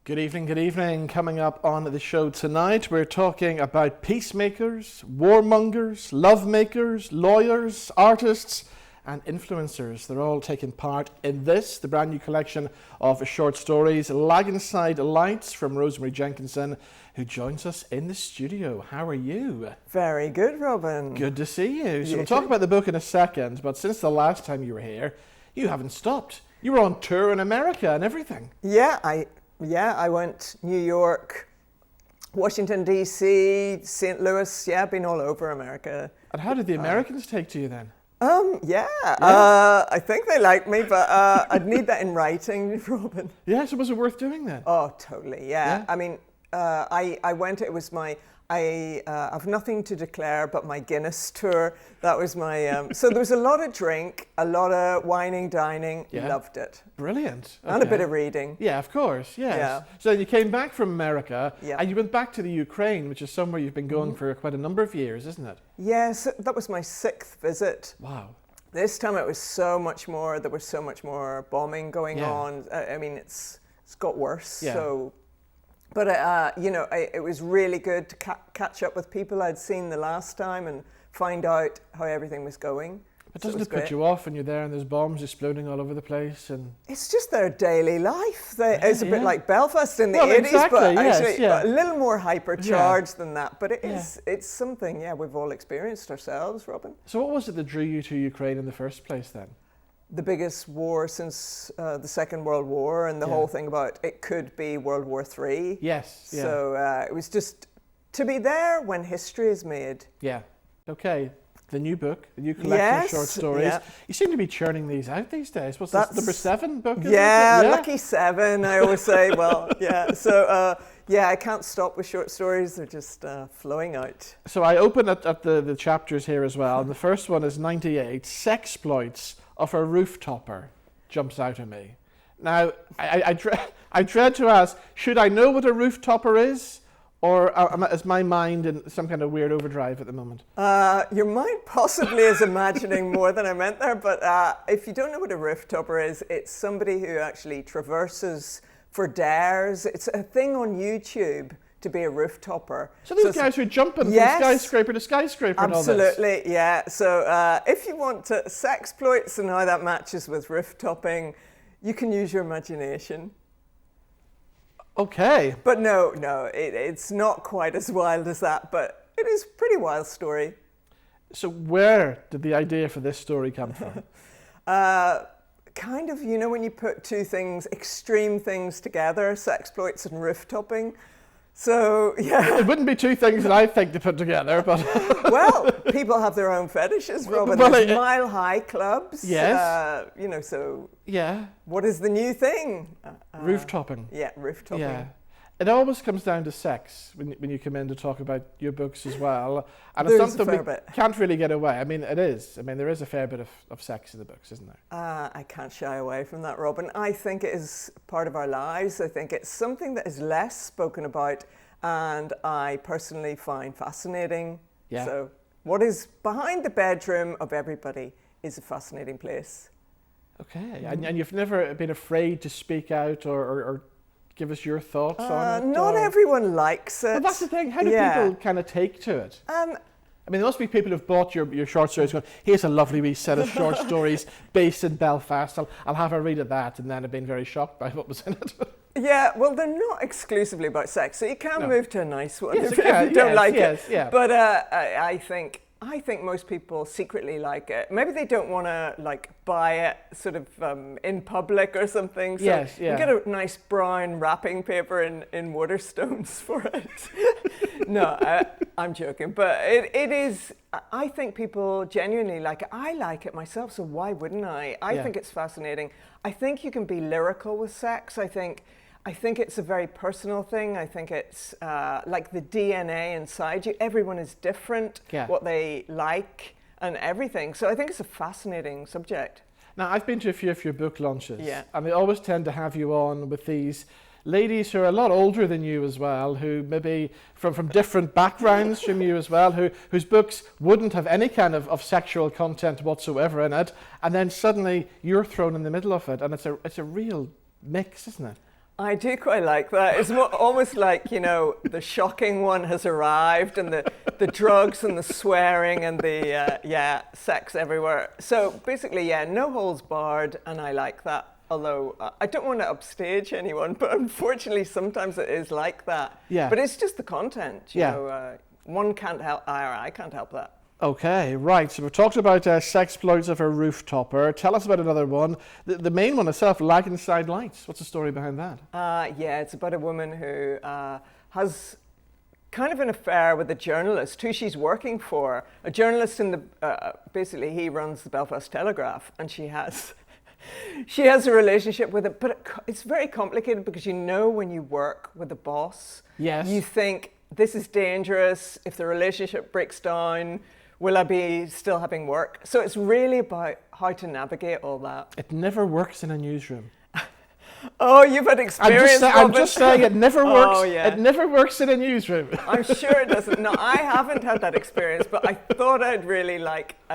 Good evening, good evening. Coming up on the show tonight, we're talking about peacemakers, warmongers, lovemakers, lawyers, artists, and influencers. They're all taking part in this, the brand new collection of short stories, Laganside Lights from Rosemary Jenkinson, who joins us in the studio. How are you? Very good, Robin. Good to see you. So You we'll talk about the book in a second, but since the last time you were here, you haven't stopped. You were on tour in America and everything. Yeah, I went New York, Washington, D.C., St. Louis. Yeah, I've been all over America. And how did the Americans take to you then? I think they like me, but I'd need that in writing, Robin. Yeah, so was it worth doing then? Oh, totally, yeah. I mean, I went, it was my, I have nothing to declare but my Guinness tour. That was my, so there was a lot of drink, a lot of wining, dining, loved it. Brilliant. And a bit of reading. Yeah, of course, yes. Yeah. So then you came back from America and you went back to the Ukraine, which is somewhere you've been going for quite a number of years, isn't it? Yes, that was my 6th visit. Wow. This time it was so much more, there was so much more bombing going on. I mean, it's got worse. Yeah. So, but, you know, it was really good to catch up with people I'd seen the last time and find out how everything was going. But doesn't it put you off when you're there and there's bombs exploding all over the place? And it's just their daily life. It's a bit like Belfast in the 80s, exactly, but yes, actually a little more hypercharged than that. But it's something, we've all experienced ourselves, Robin. So what was it that drew you to Ukraine in the first place then? The biggest war since the Second World War, and the whole thing about it could be World War III. Yes. Yeah. So it was just to be there when history is made. Yeah. Okay. The new book, the new collection of short stories. Yeah. You seem to be churning these out these days. What's this, number 7 book? Lucky 7, I always say. Well, So, I can't stop with short stories. They're just flowing out. So I open at the chapters here as well. And the first one is 98, Sexploits of a Rooftopper, jumps out at me. Now, I dread to ask, should I know what a rooftopper is? Or is my mind in some kind of weird overdrive at the moment? Your mind possibly is imagining more than I meant there, but if you don't know what a rooftopper is, it's somebody who actually traverses for dares. It's a thing on YouTube to be a rooftopper. So these guys who jump from skyscraper to skyscraper and all this? Absolutely, yeah. So if you want to sexploits and how that matches with rooftoping, you can use your imagination. Okay. But no, it's not quite as wild as that, but it is a pretty wild story. So where did the idea for this story come from? Kind of, you know, when you put two things, extreme things together, sexploits and rooftoping. So, yeah. It wouldn't be two things that I think to put together, but... Well, people have their own fetishes, Robin. There's mile-high clubs. Yes. You know, so... Yeah. What is the new thing? Rooftopping. Yeah, rooftopping. Yeah. It always comes down to sex when you come in to talk about your books as well. And There's it's something we bit. Can't really get away. I mean, it is. I mean, there is a fair bit of sex in the books, isn't there? I can't shy away from that, Robin. I think it is part of our lives. I think it's something that is less spoken about and I personally find fascinating. Yeah. So what is behind the bedroom of everybody is a fascinating place. Okay. And you've never been afraid to speak out or give us your thoughts on it? Not everyone likes it. Well, that's the thing. How do people kind of take to it? I mean, there must be people who've bought your short stories going, here's a lovely wee set of short stories based in Belfast. I'll have a read of that, and then I've been very shocked by what was in it. Yeah, well, they're not exclusively about sex, so you can move to a nice one if you don't like it. Yeah. But I think most people secretly like it. Maybe they don't want to buy it sort of in public or something. So you get a nice brown wrapping paper in Waterstones for it. No, I'm joking. But it is, I think people genuinely like it. I like it myself, so why wouldn't I? I think it's fascinating. I think you can be lyrical with sex. I think it's a very personal thing. I think it's like the DNA inside you. Everyone is different, what they like and everything. So I think it's a fascinating subject. Now, I've been to a few of your book launches, and they always tend to have you on with these ladies who are a lot older than you as well, who maybe from different backgrounds from you as well, whose books wouldn't have any kind of sexual content whatsoever in it, and then suddenly you're thrown in the middle of it, and it's a real mix, isn't it? I do quite like that. It's almost like, the shocking one has arrived, and the drugs and the swearing and the, sex everywhere. So basically, no holds barred, and I like that. Although I don't want to upstage anyone, but unfortunately sometimes it is like that. Yeah. But it's just the content, you know. One can't help, I can't help that. Okay, right. So we've talked about Sexploits of a Rooftopper. Tell us about another one. The main one itself, Laganside Lights. What's the story behind that? It's about a woman who has kind of an affair with a journalist who she's working for. A journalist basically he runs the Belfast Telegraph, and she has a relationship with it. But it's very complicated because when you work with a boss, you think, this is dangerous. If the relationship breaks down, will I be still having work? So it's really about how to navigate all that. It never works in a newsroom. Oh, you've had experience. I'm just saying it never works. Oh, yeah. It never works in a newsroom. I'm sure it doesn't. No, I haven't had that experience, but I thought I'd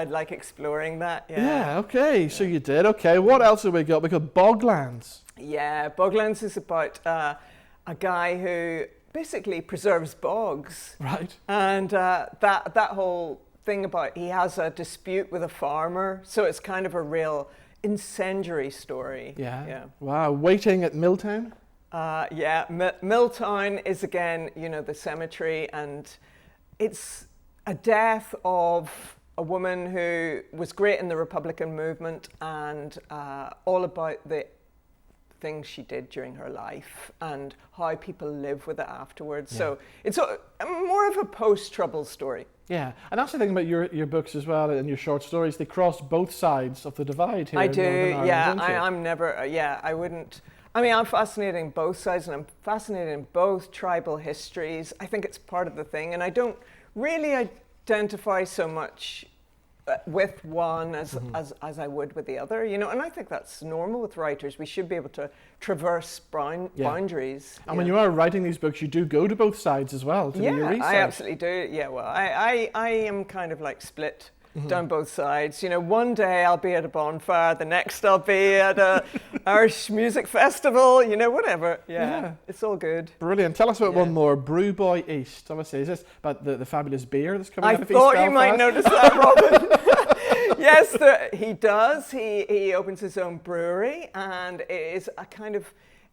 like exploring that. Yeah. Okay. So you did. Okay. What else have we got? We got Boglands. Yeah, Boglands is about a guy who basically preserves bogs. Right. And that whole thing about he has a dispute with a farmer, so it's kind of a real incendiary story. Yeah. Wow. Waiting at Milltown? Milltown is again, the cemetery, and it's a death of a woman who was great in the Republican movement, and all about the things she did during her life and how people live with it afterwards. So it's more of a post-trouble story. Yeah, and that's the thing about your books as well, and your short stories. They cross both sides of the divide here. I in do, Northern Ireland, don't you? I'm never, I wouldn't. I mean, I'm fascinated in both sides, and I'm fascinated in both tribal histories. I think it's part of the thing, and I don't really identify so much with one as I would with the other, and I think that's normal with writers. We should be able to traverse boundaries. And when you are writing these books, you do go to both sides as well to do your research. I absolutely do. Yeah, well, I am kind of like split down both sides. One day I'll be at a bonfire, the next I'll be at a Irish music festival, whatever. Yeah, it's all good. Brilliant. Tell us about one more, Brew Boy East. Obviously, is this about the fabulous beer that's coming out of East Belfast? I thought you might notice that, Robin. Yes, he does. He opens his own brewery, and it is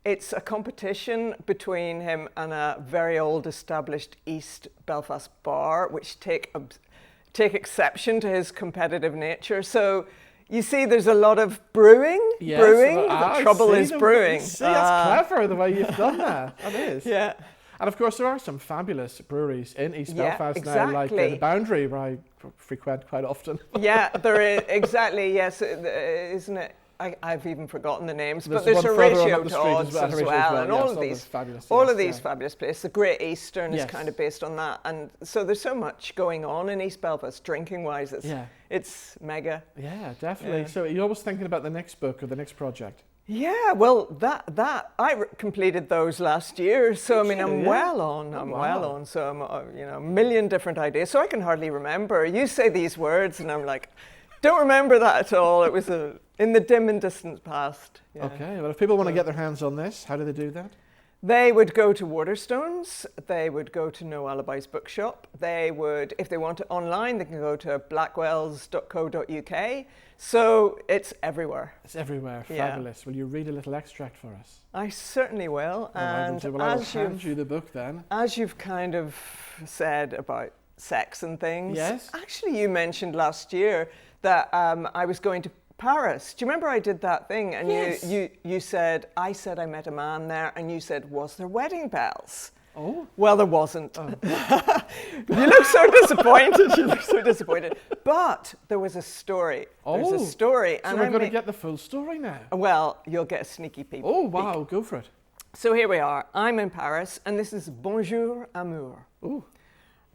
it's a competition between him and a very old established East Belfast bar, which take exception to his competitive nature. So you see there's a lot of brewing. The trouble is brewing. See, that's clever the way you've done that. That is. Yeah. And of course, there are some fabulous breweries in East Belfast now, like the Boundary, where I frequent quite often. Yeah, there is, exactly, yes, isn't it? I've even forgotten the names, but there's there's a ratio to odds as well, and all of these fabulous places. The Great Eastern is kind of based on that, and so there's so much going on in East Belfast, drinking-wise, it's mega. Yeah, definitely. Yeah. So you're always thinking about the next book or the next project? Yeah, well, that I completed those last year, so I mean, I'm well on. So I'm, a million different ideas. So I can hardly remember. You say these words, and I'm like, don't remember that at all. It was in the dim and distant past. Yeah. Okay. Well, if people want to get their hands on this, how do they do that? They would go to Waterstones. They would go to No Alibis Bookshop. They would, if they want it online, they can go to blackwells.co.uk. So it's everywhere. It's everywhere. Fabulous. Will you read a little extract for us? I certainly will. And I will hand you the book then. As you've kind of said about sex and things. Yes. Actually, you mentioned last year that I was going to Paris. Do you remember I did that thing? And you said, I said I met a man there, and you said, was there wedding bells? Oh. Well, there wasn't. Oh. You look so disappointed. But there was a story. Oh. There's a story. So we're going to get the full story now. Well, you'll get a sneaky peek. Oh, wow. Go for it. So here we are. I'm in Paris, and this is Bonjour Amour. Ooh.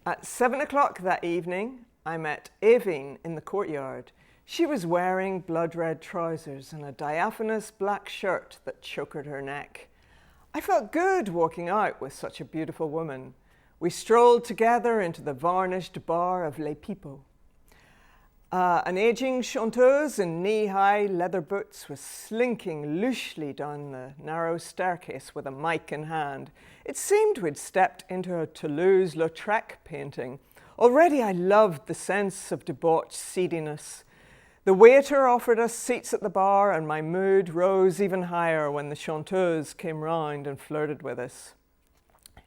At 7 o'clock that evening, I met Evine in the courtyard. She was wearing blood-red trousers and a diaphanous black shirt that chokered her neck. I felt good walking out with such a beautiful woman. We strolled together into the varnished bar of Les Pipeaux. An aging chanteuse in knee-high leather boots was slinking loosely down the narrow staircase with a mic in hand. It seemed we'd stepped into a Toulouse-Lautrec painting. Already I loved the sense of debauched seediness. The waiter offered us seats at the bar, and my mood rose even higher when the chanteuse came round and flirted with us.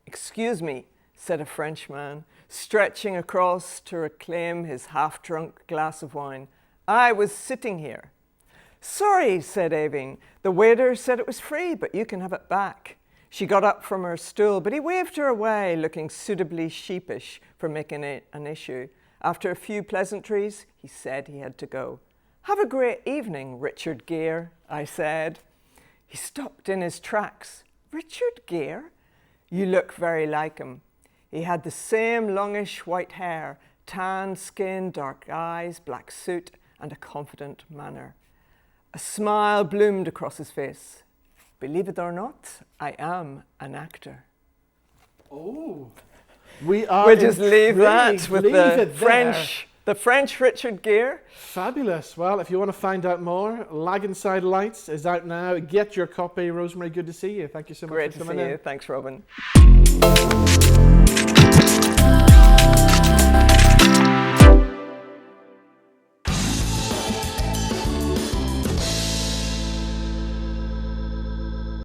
"Excuse me," said a Frenchman, stretching across to reclaim his half-drunk glass of wine. "I was sitting here." "Sorry," said Avine. "The waiter said it was free, but you can have it back." She got up from her stool, but he waved her away, looking suitably sheepish for making it an issue. After a few pleasantries, he said he had to go. "Have a great evening, Richard Gere," I said. He stopped in his tracks. "Richard Gere? You look very like him." He had the same longish white hair, tanned skin, dark eyes, black suit, and a confident manner. A smile bloomed across his face. "Believe it or not, I am an actor." Oh, we'll just leave that with the French Richard Gere. Fabulous. Well, if you want to find out more, Laganside Lights is out now. Get your copy. Rosemary, good to see you. Thank you so much for coming in. Great to see you. Thanks, Robin.